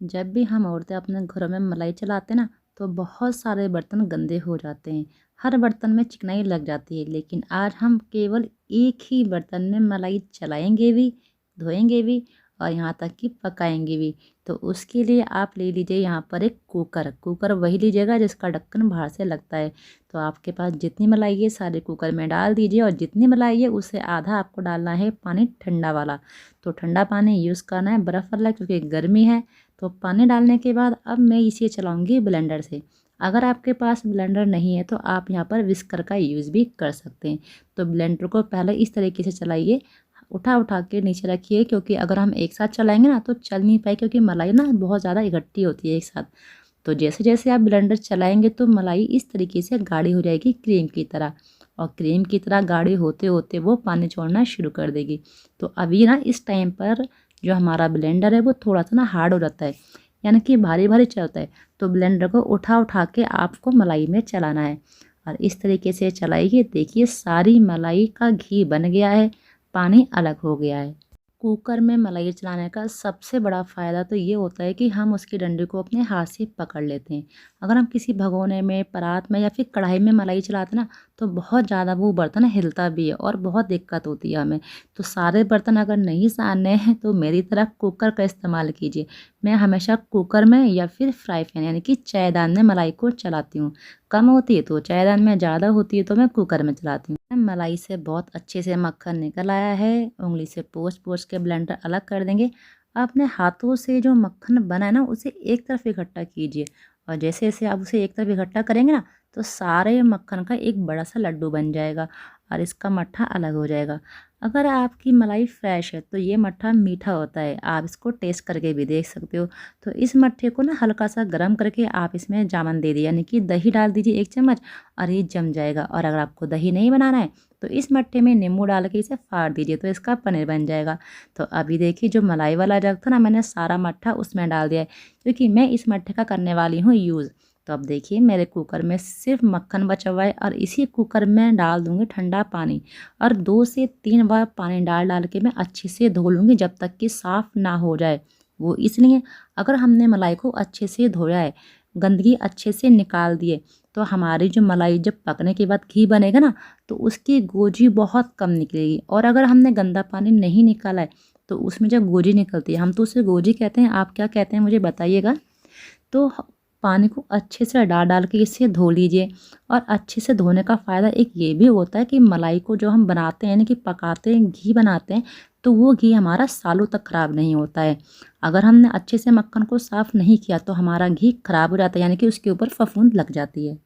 जब भी हम औरतें अपने घरों में मलाई चलाते ना तो बहुत सारे बर्तन गंदे हो जाते हैं। हर बर्तन में चिकनाई लग जाती है, लेकिन आज हम केवल एक ही बर्तन में मलाई चलाएंगे भी, धोएंगे भी और यहाँ तक कि पकाएंगे भी। तो उसके लिए आप ले लीजिए यहाँ पर एक कुकर। कुकर वही लीजिएगा जिसका ढक्कन बाहर से लगता है। तो आपके पास जितनी मलाई है सारे कुकर में डाल दीजिए, और जितनी मलाई है उससे आधा आपको डालना है पानी ठंडा वाला। तो ठंडा पानी यूज़ करना है, बर्फ़ वाला, क्योंकि गर्मी है। तो पानी डालने के बाद अब मैं इसे चलाऊंगी ब्लेंडर से। अगर आपके पास ब्लेंडर नहीं है तो आप यहाँ पर विस्कर का यूज़ भी कर सकते हैं। तो ब्लेंडर को पहले इस तरीके से चलाइए, उठा उठा के नीचे रखिए, क्योंकि अगर हम एक साथ चलाएंगे ना तो चल नहीं पाए, क्योंकि मलाई ना बहुत ज़्यादा इकट्ठी होती है एक साथ। तो जैसे जैसे आप ब्लेंडर चलाएंगे तो मलाई इस तरीके से गाढ़ी हो जाएगी, क्रीम की तरह। और क्रीम की तरह गाढ़ी होते होते वो पानी छोड़ना शुरू कर देगी। तो अभी ना इस टाइम पर जो हमारा ब्लेंडर है वो थोड़ा सा ना हार्ड हो जाता है, यानी कि भारी भारी चलता है। तो ब्लेंडर को उठा उठा के आपको मलाई में चलाना है, और इस तरीके से चलाइए। देखिए सारी मलाई का घी बन गया है, पानी अलग हो गया है। कुकर में मलाई चलाने का सबसे बड़ा फ़ायदा तो ये होता है कि हम उसकी डंडी को अपने हाथ से पकड़ लेते हैं। अगर हम किसी भगोने में, परात में या फिर कढ़ाई में मलाई चलाते ना तो बहुत ज़्यादा वो बर्तन हिलता भी है और बहुत दिक्कत होती है हमें। तो सारे बर्तन अगर नहीं सानने हैं तो मेरी तरह कुकर का इस्तेमाल कीजिए। मैं हमेशा कुकर में या फिर फ्राई पैन यानी कि चायदान में मलाई को चलाती हूँ। कम होती है तो चायदान में, ज़्यादा होती है तो मैं कुकर में चलाती हूँ। मलाई से बहुत अच्छे से मक्खन निकल आया है। उंगली से पोंछ पोंछ के ब्लेंडर अलग कर देंगे। अपने हाथों से जो मक्खन बना है ना उसे एक तरफ इकट्ठा कीजिए, और जैसे जैसे आप उसे एक तरफ इकट्ठा करेंगे ना तो सारे मक्खन का एक बड़ा सा लड्डू बन जाएगा, और इसका मट्ठा अलग हो जाएगा। अगर आपकी मलाई फ्रेश है तो ये मट्ठा मीठा होता है, आप इसको टेस्ट करके भी देख सकते हो। तो इस मट्ठे को ना हल्का सा गर्म करके आप इसमें जामन दे दीजिए, यानी कि दही डाल दीजिए 1 चम्मच, और ये जम जाएगा। और अगर आपको दही नहीं बनाना है तो इस मट्ठे में नींबू डाल के इसे फाड़ दीजिए, तो इसका पनीर बन जाएगा। तो अभी देखिए जो मलाई वाला जग था ना, मैंने सारा मट्ठा उसमें डाल दिया है, क्योंकि मैं इस मट्ठे का करने वाली हूँ यूज़। तो अब देखिए मेरे कुकर में सिर्फ मक्खन बचा हुआ है, और इसी कुकर में डाल दूँगी ठंडा पानी, और 2 से 3 बार पानी डाल डाल के मैं अच्छे से धो लूँगी जब तक कि साफ़ ना हो जाए। वो इसलिए, अगर हमने मलाई को अच्छे से धोया है, गंदगी अच्छे से निकाल दिए, तो हमारी जो मलाई जब पकने के बाद घी बनेगा ना तो उसकी गोजी बहुत कम निकलेगी। और अगर हमने गंदा पानी नहीं निकाला है तो उसमें जब गोजी निकलती है, हम तो उसे गोजी कहते हैं, आप क्या कहते हैं मुझे बताइएगा। तो पानी को अच्छे से डाल डाल के इसे धो लीजिए। और अच्छे से धोने का फ़ायदा एक ये भी होता है कि मलाई को जो हम बनाते हैं, यानी कि पकाते हैं, घी बनाते हैं, तो वो घी हमारा सालों तक ख़राब नहीं होता है। अगर हमने अच्छे से मक्खन को साफ़ नहीं किया तो हमारा घी ख़राब हो जाता है, यानी कि उसके ऊपर फफूंद लग जाती है।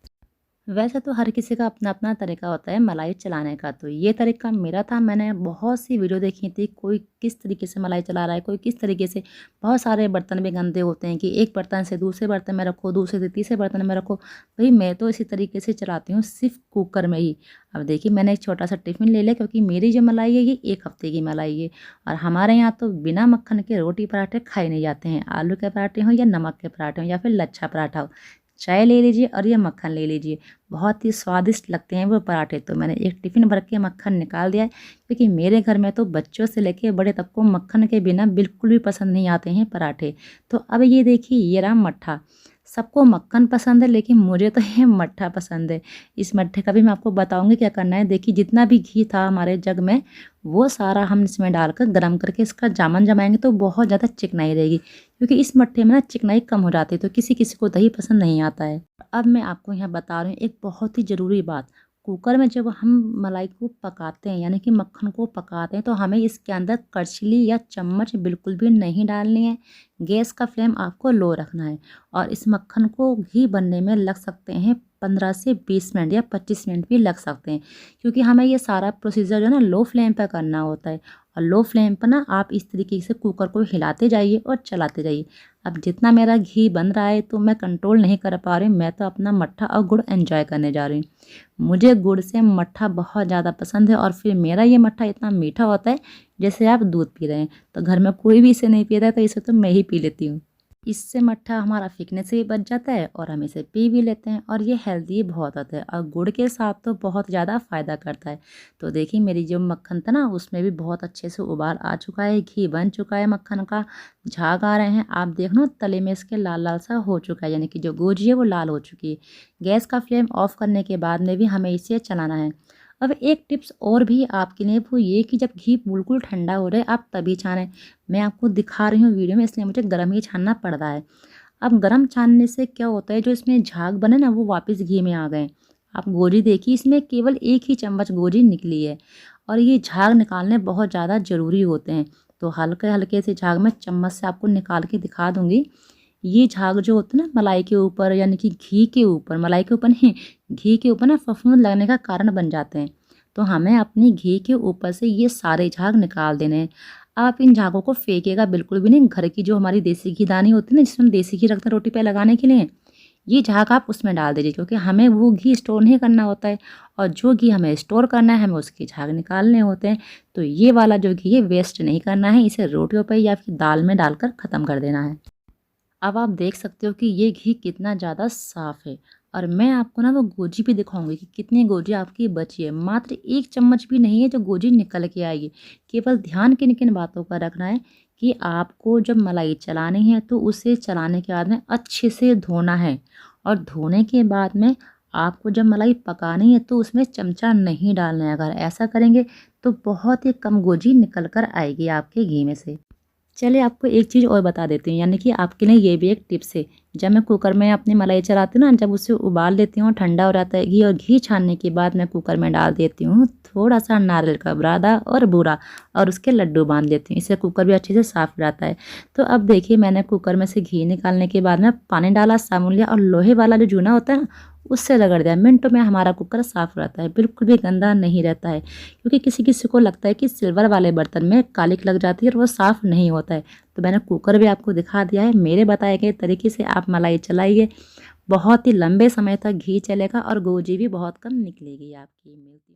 वैसे तो हर किसी का अपना अपना तरीका होता है मलाई चलाने का। तो ये तरीका मेरा था, मैंने बहुत सी वीडियो देखी थी, कोई किस तरीके से मलाई चला रहा है, कोई किस तरीके से। बहुत सारे बर्तन भी गंदे होते हैं कि एक बर्तन से दूसरे बर्तन में रखो, दूसरे से तीसरे बर्तन में रखो। भाई मैं तो इसी तरीके से चलाती हूँ, सिर्फ कुकर में ही। अब देखिए मैंने एक छोटा सा टिफ़िन ले लिया, क्योंकि मेरी जो मलाई है ये 1 हफ्ते की मलाई है। और हमारे यहाँ तो बिना मक्खन के रोटी पराठे खाए नहीं जाते हैं, आलू के पराठे हों या नमक के पराठे हों या फिर लच्छा पराठा हो। चाय ले लीजिए और ये मक्खन ले लीजिए, बहुत ही स्वादिष्ट लगते हैं वो पराठे। तो मैंने एक टिफ़िन भर के मक्खन निकाल दिया है, क्योंकि मेरे घर में तो बच्चों से लेके बड़े तक को मक्खन के बिना बिल्कुल भी पसंद नहीं आते हैं पराठे। तो अब ये देखिए ये रहा मट्ठा। सबको मक्खन पसंद है, लेकिन मुझे तो ये मट्ठा पसंद है। इस मट्ठे का भी मैं आपको बताऊंगी क्या करना है। देखिए जितना भी घी था हमारे जग में वो सारा हम इसमें डालकर गर्म करके इसका जामन जमाएंगे तो बहुत ज़्यादा चिकनाई रहेगी, क्योंकि इस मट्ठे में ना चिकनाई कम हो जाती है, तो किसी किसी को दही पसंद नहीं आता है। अब मैं आपको यहाँ बता रही हूँ एक बहुत ही ज़रूरी बात। कुकर में जब हम मलाई को पकाते हैं, यानी कि मक्खन को पकाते हैं, तो हमें इसके अंदर करछली या चम्मच बिल्कुल भी नहीं डालनी है। गैस का फ्लेम आपको लो रखना है। और इस मक्खन को घी बनने में लग सकते हैं 15 से 20 मिनट या 25 मिनट भी लग सकते हैं, क्योंकि हमें ये सारा प्रोसीजर जो है ना लो फ्लेम पर करना होता है। और लो फ्लेम पर ना आप इस तरीके से कुकर को हिलाते जाइए और चलाते जाइए। अब जितना मेरा घी बन रहा है तो मैं कंट्रोल नहीं कर पा रही हूँ, मैं तो अपना मट्ठा और गुड़ एंजॉय करने जा रही हूँ। मुझे गुड़ से मट्ठा बहुत ज़्यादा पसंद है, और फिर मेरा ये मट्ठा इतना मीठा होता है जैसे आप दूध पी रहे हैं। तो घर में कोई भी इसे नहीं पी रहा है तो इसे तो मैं ही पी लेती हूँ। इससे मट्ठा हमारा फेंकने से भी बच जाता है और हम इसे पी भी लेते हैं और ये हेल्दी बहुत होता है और गुड़ के साथ तो बहुत ज़्यादा फ़ायदा करता है। तो देखिए मेरी जो मक्खन था ना उसमें भी बहुत अच्छे से उबाल आ चुका है, घी बन चुका है, मक्खन का झाग आ रहे हैं। आप देख लो तले में इसके लाल लाल सा हो चुका है, यानी कि जो गोजी है वो लाल हो चुकी है। गैस का फ्लेम ऑफ करने के बाद में भी हमें इसे चलाना है। अब एक टिप्स और भी आपके लिए, वो ये कि जब घी बिल्कुल ठंडा हो रहा है आप तभी छानें। मैं आपको दिखा रही हूँ वीडियो में, इसलिए मुझे गर्म ही छानना पड़ रहा है। अब गर्म छानने से क्या होता है, जो इसमें झाग बने ना वो वापस घी में आ गए। आप गोजी देखिए, इसमें केवल 1 ही चम्मच गोजी निकली है और ये झाग निकालने बहुत ज़्यादा ज़रूरी होते हैं। तो हल्के हल्के से झाग मैं चम्मच से आपको निकाल के दिखा दूंगी। ये झाग जो होते हैं ना मलाई के ऊपर, यानी कि घी के ऊपर, मलाई के ऊपर नहीं, घी के ऊपर ना फफूंद लगने का कारण बन जाते हैं। तो हमें अपनी घी के ऊपर से ये सारे झाग निकाल देने हैं। आप इन झागों को फेंकेगा बिल्कुल भी नहीं। घर की जो हमारी देसी घी दानी होती है ना, जिसमें हम देसी घी रखते हैं रोटी पे लगाने के लिए, ये झाग आप उसमें डाल दीजिए, क्योंकि हमें वो घी स्टोर नहीं करना होता है और जो घी हमें स्टोर करना है हमें उसके झाग निकालने होते हैं। तो ये वाला जो घी है वेस्ट नहीं करना है, इसे रोटियों पर या फिर दाल में डालकर ख़त्म कर देना है। अब आप देख सकते हो कि ये घी कितना ज़्यादा साफ़ है और मैं आपको ना वो गोजी भी दिखाऊंगी कि कितनी गोजी आपकी बची है। मात्र 1 चम्मच भी नहीं है जो गोजी निकल के आएगी। केवल ध्यान किन किन बातों का रखना है कि आपको जब मलाई चलानी है तो उसे चलाने के बाद में अच्छे से धोना है और धोने के बाद में आपको जब मलाई पकानी है तो उसमें चमचा नहीं डालना है। अगर ऐसा करेंगे तो बहुत ही कम गोजी निकल कर आएगी आपके घी में से। चलिए आपको एक चीज़ और बता देती हूँ, यानी कि आपके लिए ये भी एक टिप्स है। जब मैं कुकर में अपनी मलाई चलाती हूँ ना, जब उसे उबाल लेती हूँ, ठंडा हो जाता है घी, और घी छानने के बाद मैं कुकर में डाल देती हूँ थोड़ा सा नारियल का बुरादा और बूरा और उसके लड्डू बांध लेती हूँ। इससे कुकर भी अच्छे से साफ़ हो जाता है। तो अब देखिए मैंने कुकर में से घी निकालने के बाद में पानी डाला, साबुन लिया और लोहे वाला जो जूना होता है ना उससे रगड़ दिया। मिनटों में हमारा कुकर साफ़ हो जाता है, बिल्कुल भी गंदा नहीं रहता है। क्योंकि किसी किसी को लगता है कि सिल्वर वाले बर्तन में कालिक लग जाती है और वो साफ़ नहीं होता है। तो मैंने कुकर भी आपको दिखा दिया है। मेरे बताए गए तरीके से आप मलाई चलाइए, बहुत ही लंबे समय तक घी चलेगा और गोजी भी बहुत कम निकलेगी आपकी। मिलती